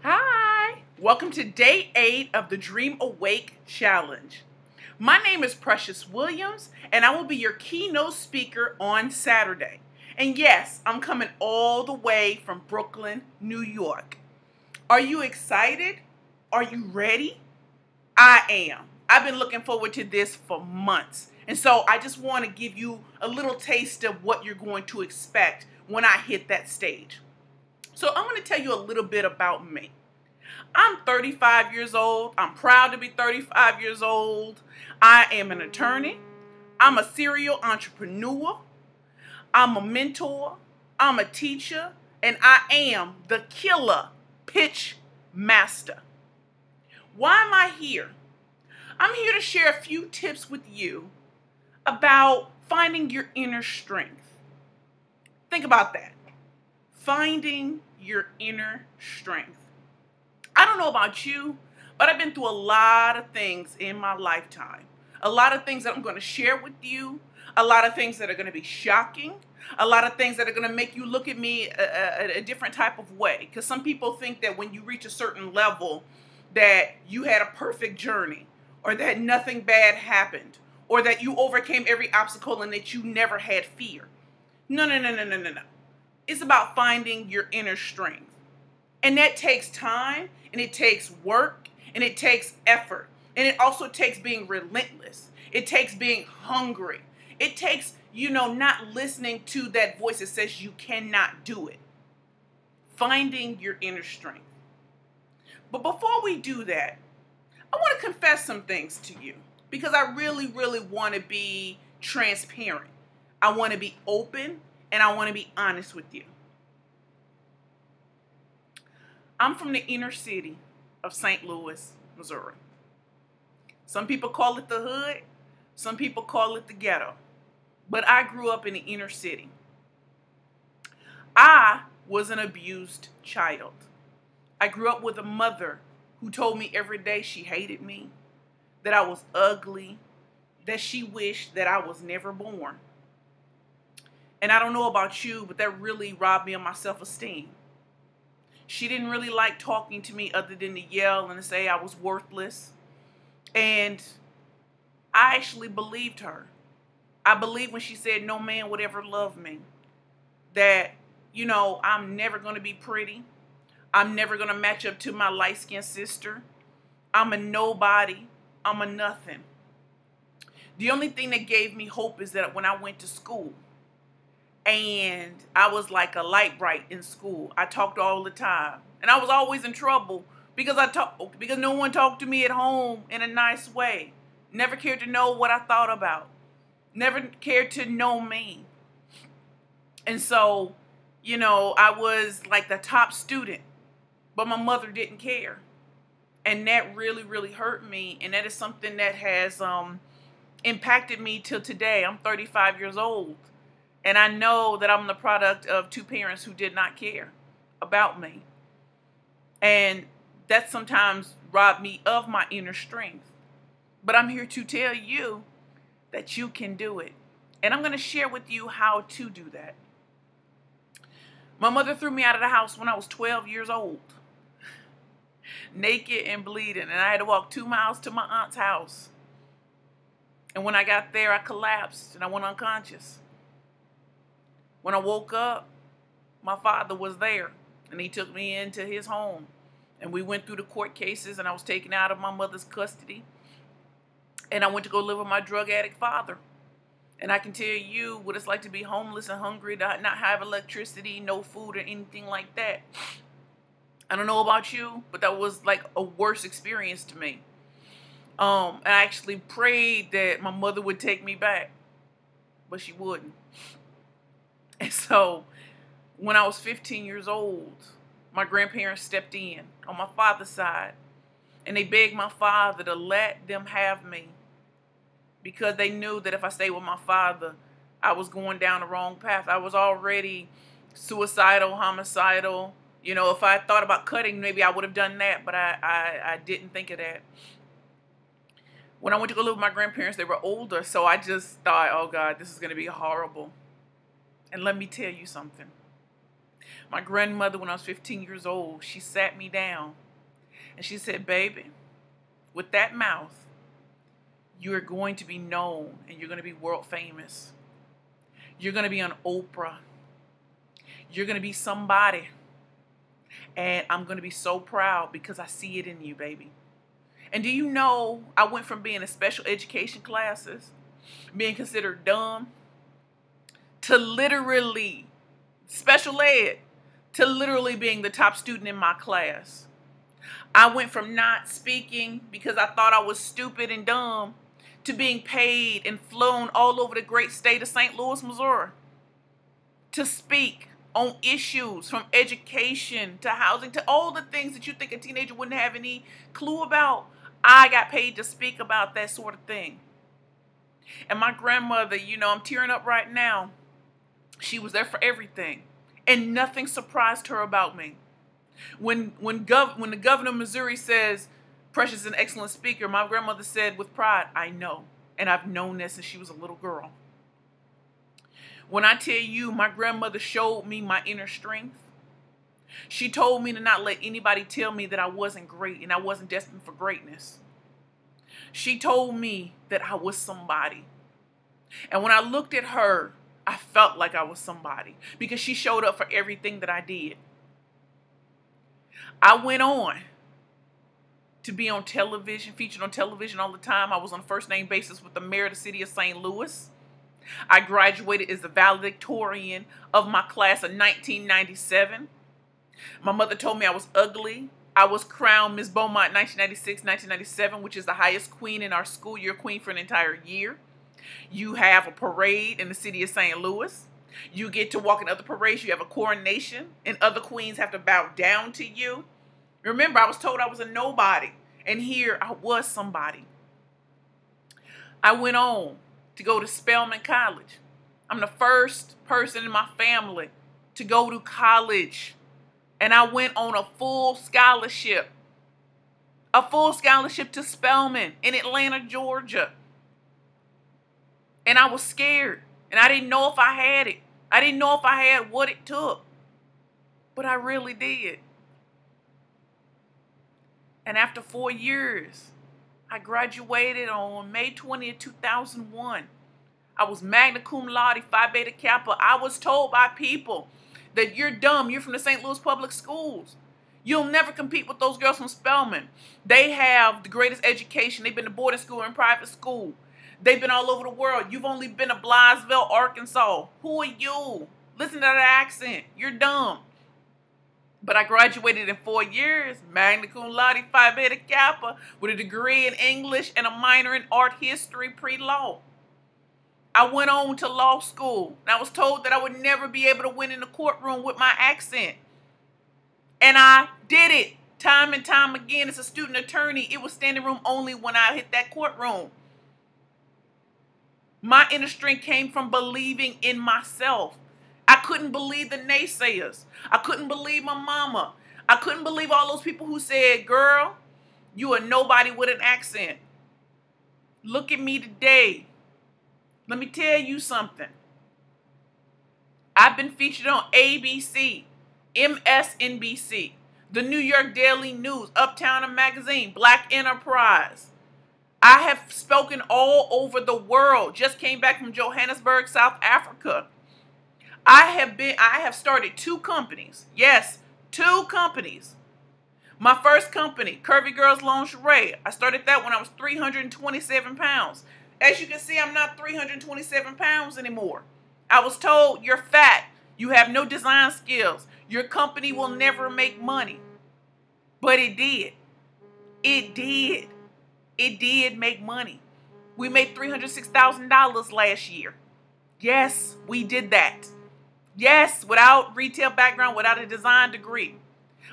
Hi, welcome to day 8 of the Dream Awake Challenge. My name is Precious Williams, and I will be your keynote speaker on Saturday. And yes, I'm coming all the way from Brooklyn, New York. Are you excited? Are you ready? I am. I've been looking forward to this for months. And so I just want to give you a little taste of what you're going to expect when I hit that stage. So I'm going to tell you a little bit about me. I'm 35 years old. I'm proud to be 35 years old. I am an attorney. I'm a serial entrepreneur. I'm a mentor. I'm a teacher. And I am the killer pitch master. Why am I here? I'm here to share a few tips with you about finding your inner strength. Think about that. Finding your inner strength. I don't know about you, but I've been through a lot of things in my lifetime. A lot of things that I'm going to share with you. A lot of things that are going to be shocking. A lot of things that are going to make you look at me a different type of way. Because some people think that when you reach a certain level that you had a perfect journey, or that nothing bad happened, or that you overcame every obstacle and that you never had fear. No. It's about finding your inner strength. And that takes time, and it takes work, and it takes effort. And it also takes being relentless. It takes being hungry. It takes, not listening to that voice that says you cannot do it. Finding your inner strength. But before we do that, I want to confess some things to you because I really, really want to be transparent. I want to be open, and I want to be honest with you. I'm from the inner city of St. Louis, Missouri. Some people call it the hood. Some people call it the ghetto. But I grew up in the inner city. I was an abused child. I grew up with a mother who told me every day she hated me, that I was ugly, that she wished that I was never born. And I don't know about you, but that really robbed me of my self-esteem. She didn't really like talking to me other than to yell and to say I was worthless. And I actually believed her. I believed when she said no man would ever love me. That, I'm never going to be pretty. I'm never going to match up to my light-skinned sister. I'm a nobody. I'm a nothing. The only thing that gave me hope is that when I went to school, and I was like a light bright in school. I talked all the time. And I was always in trouble because because no one talked to me at home in a nice way. Never cared to know what I thought about. Never cared to know me. And so, I was like the top student, but my mother didn't care. And that really, really hurt me. And that is something that has impacted me till today. I'm 35 years old. And I know that I'm the product of two parents who did not care about me. And that sometimes robbed me of my inner strength. But I'm here to tell you that you can do it. And I'm going to share with you how to do that. My mother threw me out of the house when I was 12 years old. Naked and bleeding. And I had to walk 2 miles to my aunt's house. And when I got there, I collapsed and I went unconscious. When I woke up, my father was there, and he took me into his home. And we went through the court cases, and I was taken out of my mother's custody. And I went to go live with my drug addict father. And I can tell you what it's like to be homeless and hungry, to not have electricity, no food, or anything like that. I don't know about you, but that was like a worse experience to me. I actually prayed that my mother would take me back, but she wouldn't. And so when I was 15 years old, my grandparents stepped in on my father's side, and they begged my father to let them have me because they knew that if I stayed with my father, I was going down the wrong path. I was already suicidal, homicidal. If I thought about cutting, maybe I would have done that, but I didn't think of that. When I went to go live with my grandparents, they were older, so I just thought, oh God, this is going to be horrible. And let me tell you something. My grandmother, when I was 15 years old, she sat me down and she said, baby, with that mouth, you are going to be known and you're going to be world famous. You're going to be on Oprah. You're going to be somebody. And I'm going to be so proud because I see it in you, baby. And do you know, I went from being in special education classes, being considered dumb, to literally, special ed, to literally being the top student in my class. I went from not speaking because I thought I was stupid and dumb to being paid and flown all over the great state of St. Louis, Missouri to speak on issues from education to housing to all the things that you think a teenager wouldn't have any clue about. I got paid to speak about that sort of thing. And my grandmother, you know, I'm tearing up right now. She was there for everything. And nothing surprised her about me. When the governor of Missouri says, Precious is an excellent speaker, my grandmother said with pride, I know. And I've known this since she was a little girl. When I tell you my grandmother showed me my inner strength, she told me to not let anybody tell me that I wasn't great and I wasn't destined for greatness. She told me that I was somebody. And when I looked at her, I felt like I was somebody because she showed up for everything that I did. I went on to be on television, featured on television all the time. I was on a first name basis with the mayor of the city of St. Louis. I graduated as the valedictorian of my class in 1997. My mother told me I was ugly. I was crowned Miss Beaumont 1996, 1997, which is the highest queen in our school. You're a queen for an entire year. You have a parade in the city of St. Louis. You get to walk in other parades. You have a coronation, and other queens have to bow down to you. Remember, I was told I was a nobody, and here I was somebody. I went on to go to Spelman College. I'm the first person in my family to go to college. And I went on a full scholarship. A full scholarship to Spelman in Atlanta, Georgia. And I was scared. And I didn't know if I had it. I didn't know if I had what it took. But I really did. And after 4 years, I graduated on May 20th, 2001. I was magna cum laude, Phi Beta Kappa. I was told by people that you're dumb. You're from the St. Louis Public Schools. You'll never compete with those girls from Spelman. They have the greatest education. They've been to boarding school and private school. They've been all over the world. You've only been to Blytheville, Arkansas. Who are you? Listen to that accent. You're dumb. But I graduated in 4 years, magna cum laude, Phi Beta Kappa, with a degree in English and a minor in art history pre-law. I went on to law school, and I was told that I would never be able to win in the courtroom with my accent. And I did it time and time again as a student attorney. It was standing room only when I hit that courtroom. My inner strength came from believing in myself. I couldn't believe the naysayers. I couldn't believe my mama. I couldn't believe all those people who said, girl, you are nobody with an accent. Look at me today. Let me tell you something. I've been featured on ABC, MSNBC, the New York Daily News, Uptown Magazine, Black Enterprise. I have spoken all over the world. Just came back from Johannesburg, South Africa. I have started 2 companies. Yes, 2 companies. My first company, Curvy Girls Lingerie. I started that when I was 327 pounds. As you can see, I'm not 327 pounds anymore. I was told, you're fat. You have no design skills. Your company will never make money. But it did. It did. It did make money. We made $306,000 last year. Yes, we did that. Yes, without retail background, without a design degree.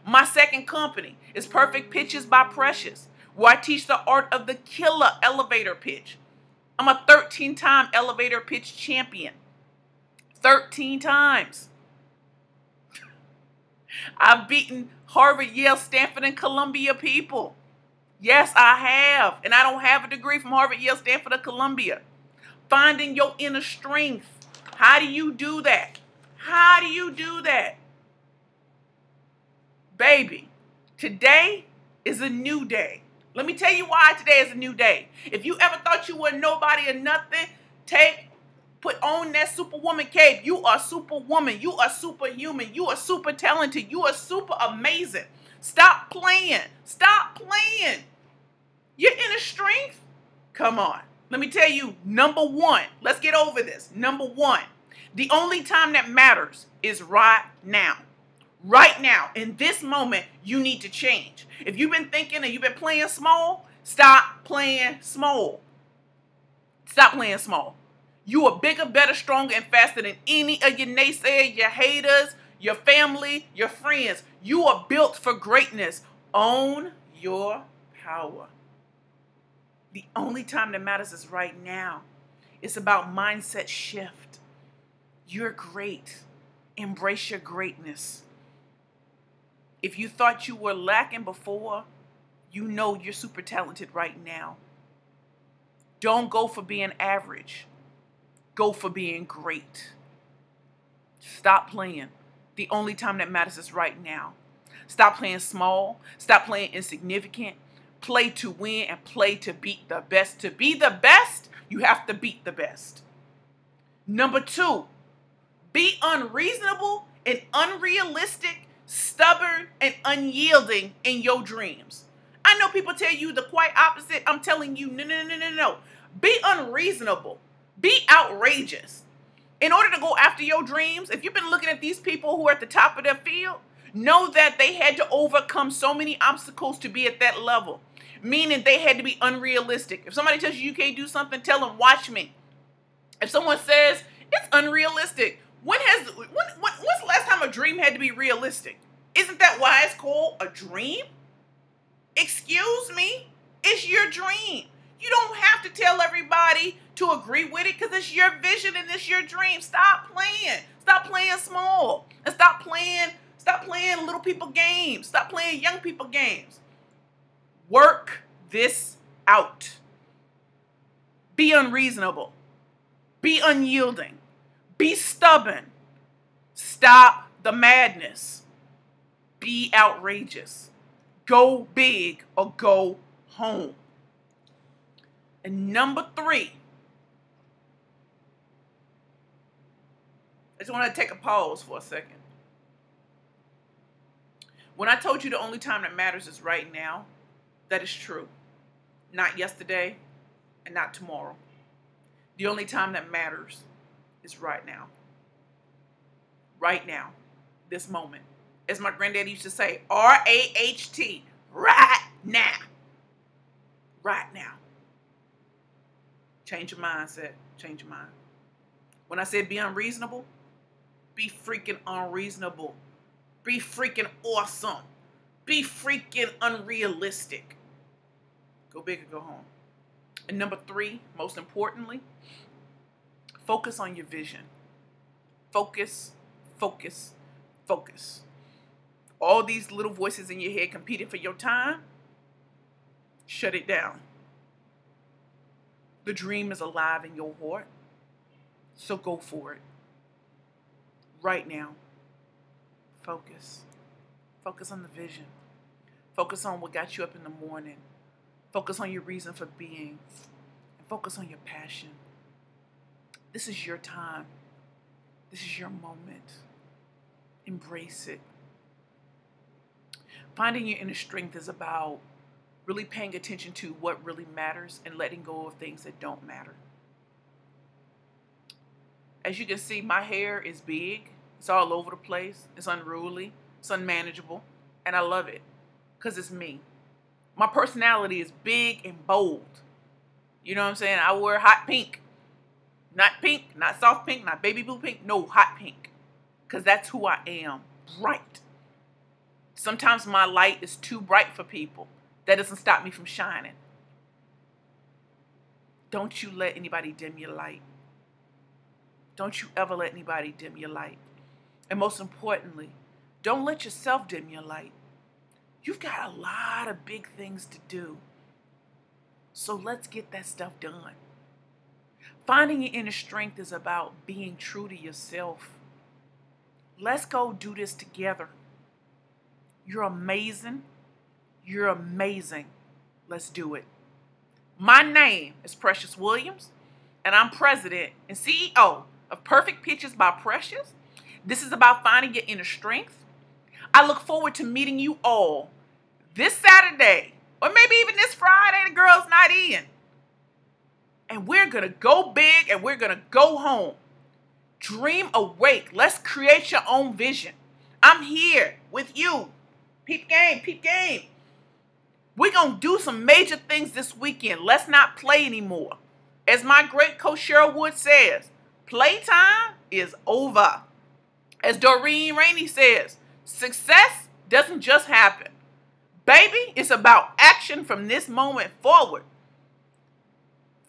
My second company is Perfect Pitches by Precious, where I teach the art of the killer elevator pitch. I'm a 13-time elevator pitch champion. 13 times. I've beaten Harvard, Yale, Stanford, and Columbia people. Yes, I have. And I don't have a degree from Harvard, Yale, Stanford, or Columbia. Finding your inner strength. How do you do that? How do you do that? Baby, today is a new day. Let me tell you why today is a new day. If you ever thought you were nobody or nothing, put on that superwoman cape. You are superwoman. You are superhuman. You are super talented. You are super amazing. Stop playing. Stop playing. Your inner strength? Come on. Let me tell you, number one, let's get over this. Number one, the only time that matters is right now. Right now, in this moment, you need to change. If you've been thinking and you've been playing small, stop playing small. Stop playing small. You are bigger, better, stronger, and faster than any of your naysayers, your haters, your family, your friends. You are built for greatness. Own your power. The only time that matters is right now. It's about mindset shift. You're great. Embrace your greatness. If you thought you were lacking before, you know you're super talented right now. Don't go for being average. Go for being great. Stop playing. The only time that matters is right now. Stop playing small. Stop playing insignificant. Play to win and play to beat the best. To be the best, you have to beat the best. Number two, be unreasonable and unrealistic, stubborn and unyielding in your dreams. I know people tell you the quite opposite. I'm telling you, no. Be unreasonable. Be outrageous. In order to go after your dreams, if you've been looking at these people who are at the top of their field, know that they had to overcome so many obstacles to be at that level. Meaning they had to be unrealistic. If somebody tells you can't do something, tell them, watch me. If someone says it's unrealistic, when's the last time a dream had to be realistic? Isn't that why it's called a dream? Excuse me, it's your dream. You don't have to tell everybody to agree with it because it's your vision and it's your dream. Stop playing. Stop playing small. And stop playing little people games. Stop playing young people games. Work this out. Be unreasonable. Be unyielding. Be stubborn. Stop the madness. Be outrageous. Go big or go home. And number three, I just want to take a pause for a second. When I told you the only time that matters is right now, that is true. Not yesterday and not tomorrow. The only time that matters is right now. Right now. This moment. As my granddaddy used to say, R-A-H-T. Right now. Right now. Change your mindset. Change your mind. When I said be unreasonable, be freaking unreasonable. Be freaking awesome. Be freaking unrealistic. Go big or go home. And number three, most importantly, focus on your vision. Focus, focus, focus. All these little voices in your head competing for your time, shut it down. The dream is alive in your heart, so go for it. Right now, focus. Focus on the vision. Focus on what got you up in the morning. Focus on your reason for being. And focus on your passion. This is your time. This is your moment. Embrace it. Finding your inner strength is about really paying attention to what really matters and letting go of things that don't matter. As you can see, my hair is big. It's all over the place. It's unruly. It's unmanageable. And I love it because it's me. My personality is big and bold. You know what I'm saying? I wear hot pink. Not pink, not soft pink, not baby blue pink. No, hot pink. Because that's who I am. Bright. Sometimes my light is too bright for people. That doesn't stop me from shining. Don't you let anybody dim your light. Don't you ever let anybody dim your light. And most importantly, don't let yourself dim your light. You've got a lot of big things to do. So let's get that stuff done. Finding your inner strength is about being true to yourself. Let's go do this together. You're amazing. You're amazing. Let's do it. My name is Precious Williams, and I'm president and CEO of Perfect Pitches by Precious. This is about finding your inner strength. I look forward to meeting you all this Saturday, or maybe even this Friday, the girls' night in. And we're going to go big and we're going to go home. Dream awake. Let's create your own vision. I'm here with you. Peep game, peep game. We're going to do some major things this weekend. Let's not play anymore. As my great coach Cheryl Wood says, playtime is over. As Doreen Rainey says, success doesn't just happen. Baby, it's about action from this moment forward.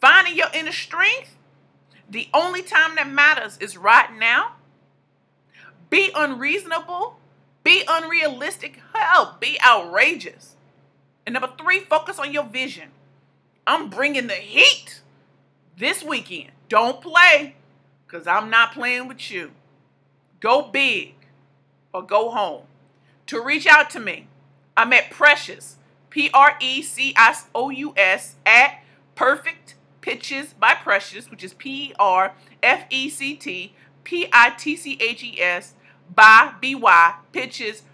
Finding your inner strength, the only time that matters is right now. Be unreasonable. Be unrealistic. Hell, be outrageous. And number 3, focus on your vision. I'm bringing the heat this weekend. Don't play, because I'm not playing with you. Go big or go home. To reach out to me, I'm at Precious, Precious, at Perfect Pitches by Precious, which is PRFECTPITCHES by BY Pitches,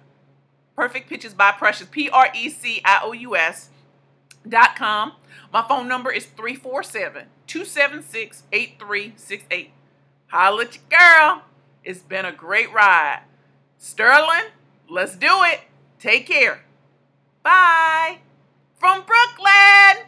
Perfect Pitches by Precious, PRECIOUS.com. My phone number is 347-276-8368. Holla at your girl. It's been a great ride. Sterling, let's do it. Take care. Bye. From Brooklyn.